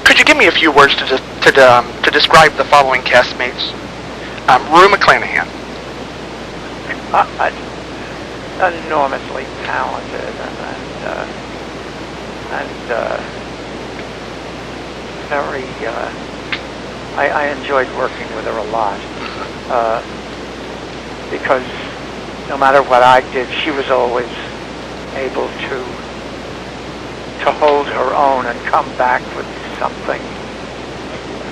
Could you give me a few words to describe the following castmates? Rue McClanahan. Enormously talented and very. I enjoyed working with her a lot because no matter what I did, she was always able to hold her own and come back with something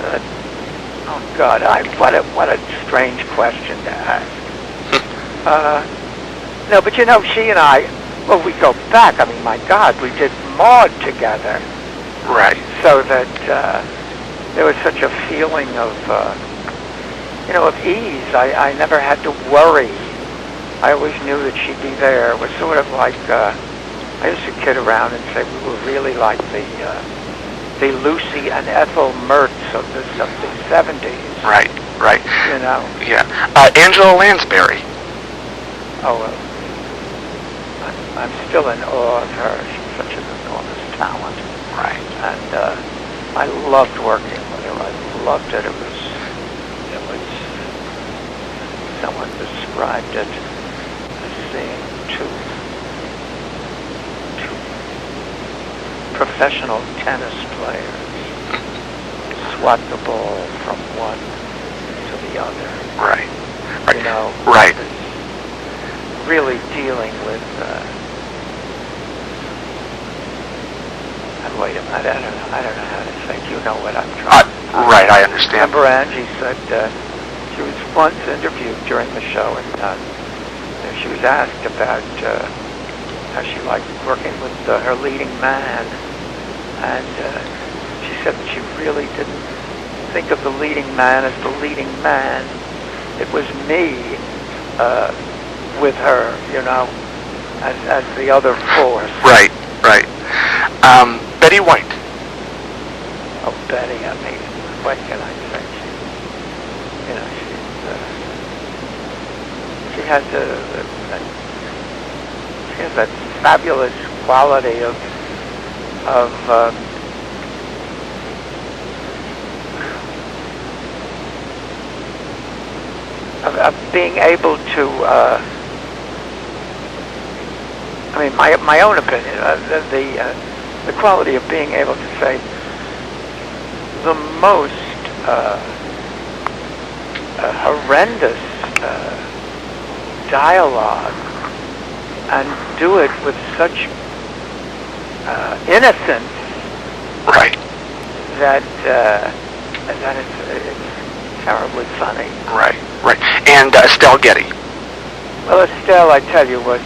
that, oh God, what a strange question to ask. No, but you know, she and I, well, we go back. I mean, my God, we did Maud together. Right. So that there was such a feeling of, of ease. I never had to worry. I always knew that she'd be there. It was sort of like, I used to kid around and say we were really like the Lucy and Ethel Mertz of the 70s. Right, right. You know? Yeah. Angela Lansbury. Oh, well, I'm still in awe of her. She's such an enormous talent. Right. And I loved working with her. I loved it. It was someone described it as seeing two professional tennis players swat the ball from one to the other. Right. You know. Right. Really dealing with. Wait a minute. I don't know how to think. You know what I'm trying. Right. I understand. Remember, Angie said she was once interviewed during the show, and she was asked about how she liked working with her leading man, and she said that she really didn't think of the leading man as the leading man. It was me with her, you know, as the other force. Right, right. Betty White. Oh, Betty, I mean, what can I say? She has that fabulous quality of being able to. I mean, my own opinion, the quality of being able to say the most horrendous dialogue and do it with such innocence, right? That it's terribly funny. Right, right. And Estelle Getty. Well, Estelle, I tell you, was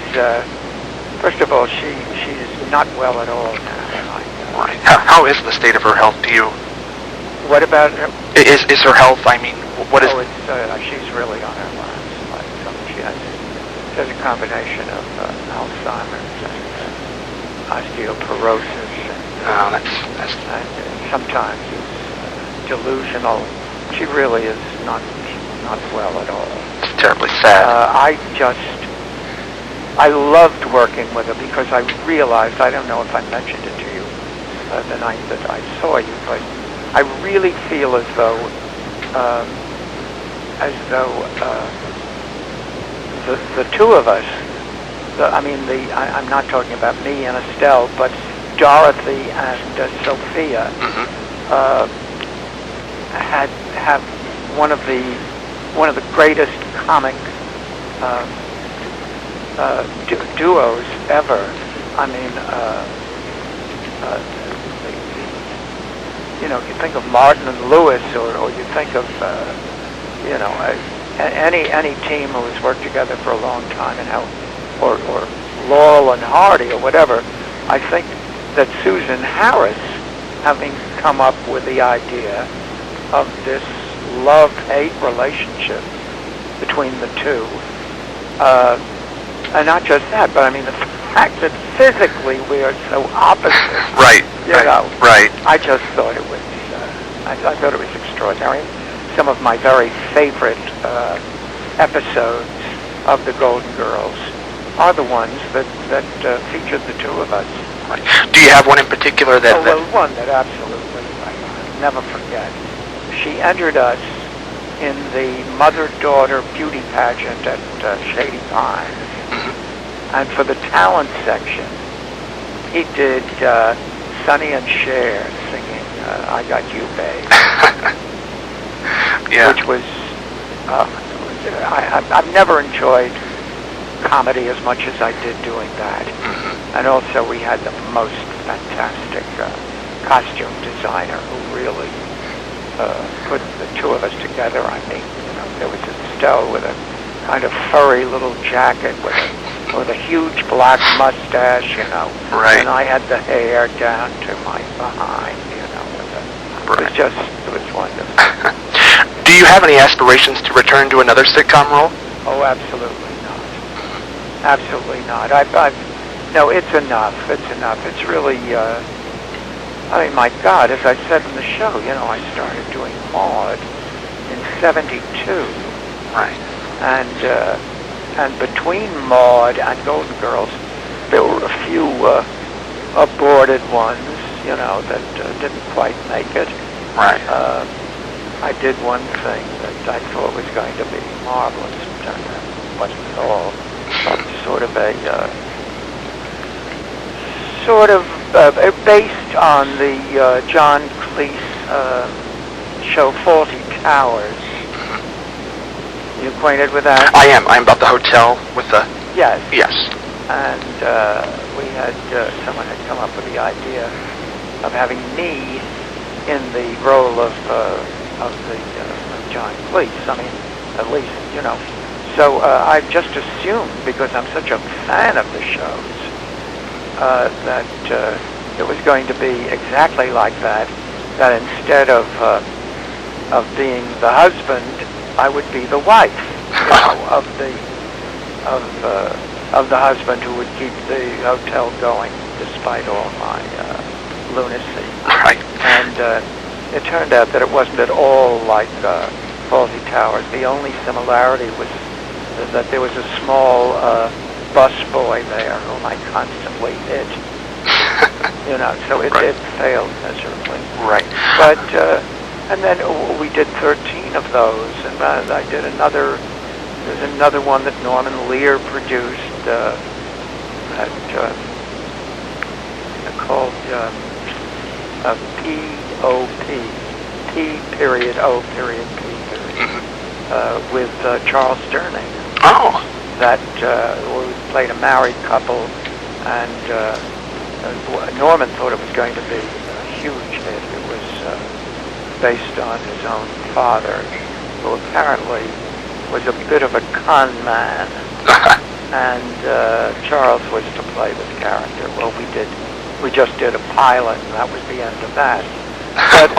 first of all, she's not well at all now. Right. How is the state of her health to you? What about her? Is her health? I mean, what is? Oh, she's really on her last. She has a combination of Alzheimer's and osteoporosis. Oh, that's and sometimes it's delusional. She really is not well at all. It's terribly sad. I loved working with her because I realized, I don't know if I mentioned it to you the night that I saw you, but I really feel as though the two of us, I'm not talking about me and Estelle, but Dorothy and Sophia, have one of the greatest comic duos ever. I mean, you think of Martin and Lewis, or you think of any team who has worked together for a long time, and how, or Laurel and Hardy, or whatever. I think that Susan Harris, having come up with the idea of this love-hate relationship between the two, and not just that, but I mean the fact that physically we are so opposite. Right. Right. I just thought it was. I thought it was extraordinary. Some of my very favorite episodes of the Golden Girls are the ones that featured the two of us. Right. Do you have one in particular that? Well, one that absolutely never forget. She entered us in the mother-daughter beauty pageant at Shady Pines. And for the talent section, he did Sonny and Cher singing I Got You, Babe. Yeah. Which was, I've never enjoyed comedy as much as I did doing that. And also we had the most fantastic costume designer who really put the two of us together. I mean, there was Estelle with a kind of furry little jacket with a huge black mustache, Right. and I had the hair down to my behind, it was wonderful. Do you have any aspirations to return to another sitcom role? Oh, absolutely not. Absolutely not. No, it's enough. It's enough. It's really, I mean, my God, as I said in the show, I started doing Maude in '72. Right. And between Maude and Golden Girls, there were a few aborted ones, that didn't quite make it. Right. I did one thing that I thought was going to be marvelous, but it wasn't at all. Based on the John Cleese show Faulty Towers. You acquainted with that? I am. I'm about the hotel with the... Yes. Yes. And we had, someone had come up with the idea of having me in the role of John Cleese. I mean, at least, So I just assumed, because I'm such a fan of the shows, that it was going to be exactly like that. That instead of being the husband, I would be the wife, of the husband who would keep the hotel going despite all my lunacy. Right. And it turned out that it wasn't at all like Faulty Towers. The only similarity was that there was a small bus boy there whom I constantly hit. So it failed miserably. Right. But and then we did 13 of those, and I did another. There's another one that Norman Lear produced called P.O.P. P.O.P. With Charles Sterling. Oh. That we played a married couple, and Norman thought it was going to be a huge hit. It was based on his own father, who apparently was a bit of a con man, and Charles was to play this character. Well, we just did a pilot, and that was the end of that. But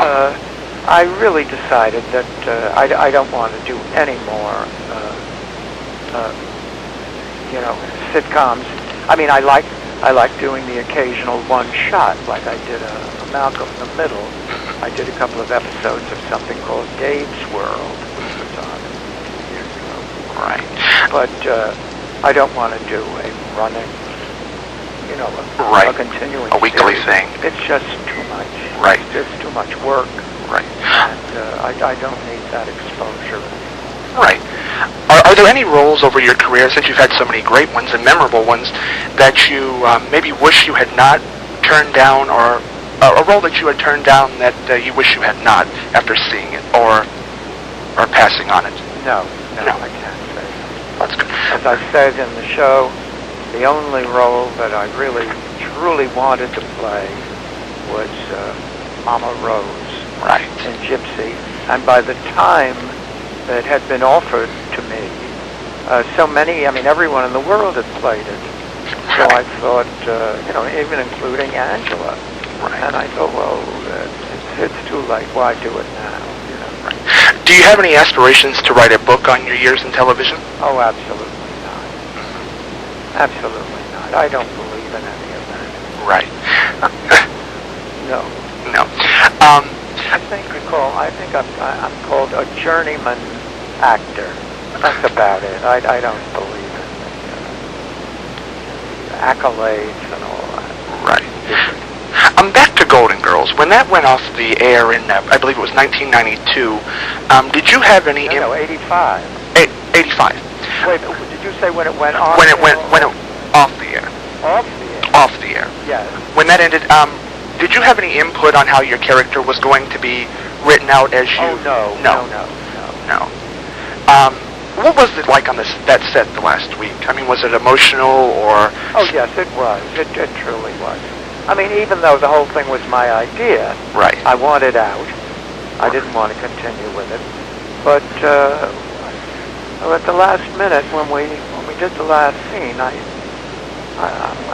I really decided that I don't want to do any more, sitcoms. I mean, I like doing the occasional one shot, like I did a Malcolm in the Middle. I did a couple of episodes of something called Dave's World, which was on years ago. Right. But I don't want to do a running, a continuing a weekly series. thing. It's just too much. Right. It's just too much work. Right. And I don't need that exposure. Right. Are there any roles over your career, since you've had so many great ones and memorable ones, that you maybe wish you had not turned down, or a role that you had turned down that you wish you had not after seeing it or passing on it? No, I can't say that. That's good. As I said in the show, the only role that I really, truly wanted to play was Mama Rose. Right. In Gypsy. And by the time that had been offered to me, everyone in the world had played it. So I thought, even including Angela. Right. And I thought, well, it's too late. Why do it now? Right. Do you have any aspirations to write a book on your years in television? Oh, absolutely not. Absolutely not. I don't believe in any of that. Right. No. No. I think I'm called a journeyman actor. That's about it. I don't believe in the accolades and all that. Right. Back to Golden Girls. When that went off the air in, I believe it was 1992, did you have any... No, 85. 85. Wait, did you say when it went on? When it off the air. Off the air? Off the air. Yes. When that ended, did you have any input on how your character was going to be written out as you... Oh, no. No. What was it like on that set the last week? I mean, was it emotional or... Oh, yes, it was. It truly was. I mean, even though the whole thing was my idea, right. I wanted out. I didn't want to continue with it. But at the last minute, when we did the last scene, I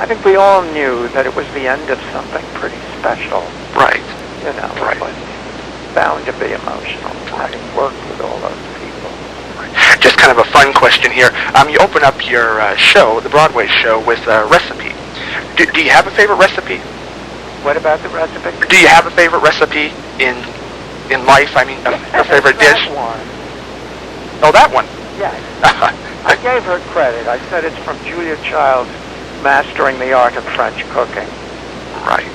think we all knew that it was the end of something pretty special. Right. You know, right. It was bound to be emotional, having worked with all those people. Right. Just kind of a fun question here. You open up your show, the Broadway show, with a recipe. Do you have a favorite recipe? What about the recipe? Do you have a favorite recipe in life? I mean, a favorite dish? That one. Oh, that one? Yes. I gave her credit. I said it's from Julia Child's Mastering the Art of French Cooking. Right.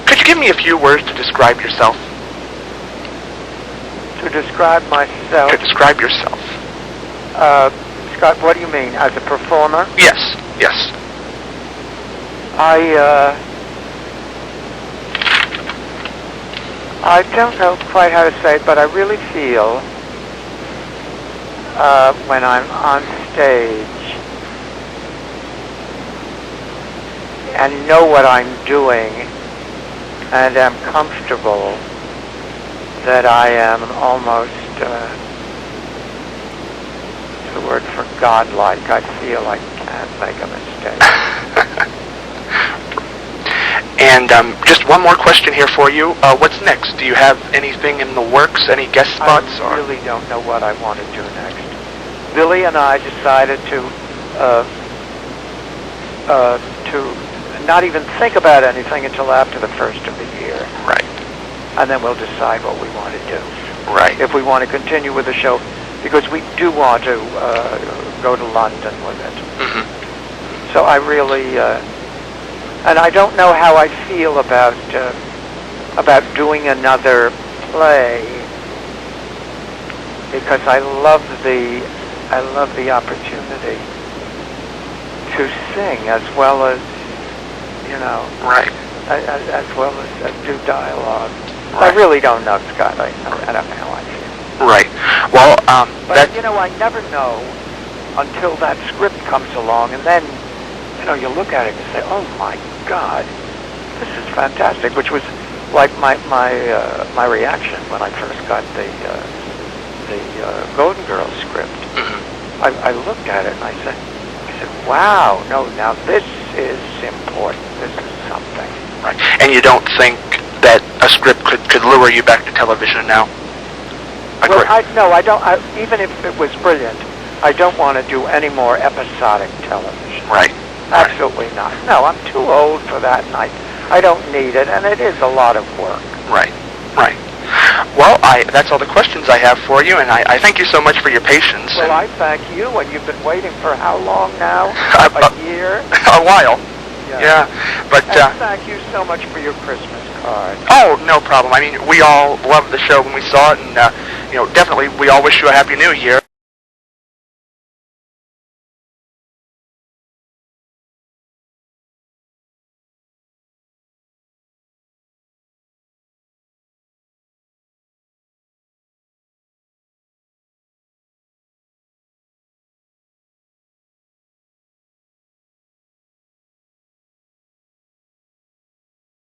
Could you give me a few words to describe yourself? To describe myself? To describe yourself. Scott, what do you mean? As a performer? Yes. I don't know quite how to say it, but I really feel when I'm on stage and know what I'm doing and am comfortable that I am almost, what's the word for godlike? I feel I can't make a mistake. And just one more question here for you. What's next? Do you have anything in the works? Any guest spots? I really don't know what I want to do next. Billy and I decided to not even think about anything until after the first of the year. Right. And then we'll decide what we want to do. Right. If we want to continue with the show, because we do want to go to London with it. Mm-hmm. So I really, and I don't know how I feel about doing another play, because I love the opportunity to sing as well as, you know, right, as well as do dialogue. Right. I really don't know, Scott. I don't know how I feel. Right. Well, but you know, I never know until that script comes along, and then, you know, you look at it and say, "Oh my God, this is fantastic," which was like my reaction when I first got the Golden Girls script. Mm-hmm. I looked at it and I said, "Wow, no, now this is important. This is something." Right. And you don't think that a script could lure you back to television now? Well, I don't. Even if it was brilliant, I don't want to do any more episodic television. Right. Absolutely not. No, I'm too old for that, and I don't need it, and it is a lot of work. Right. Well, that's all the questions I have for you, and I thank you so much for your patience. Well, I thank you, and you've been waiting for how long now? A year? A while. Yeah. But and thank you so much for your Christmas card. Oh, no problem. I mean, we all loved the show when we saw it, and you know, definitely we all wish you a Happy New Year.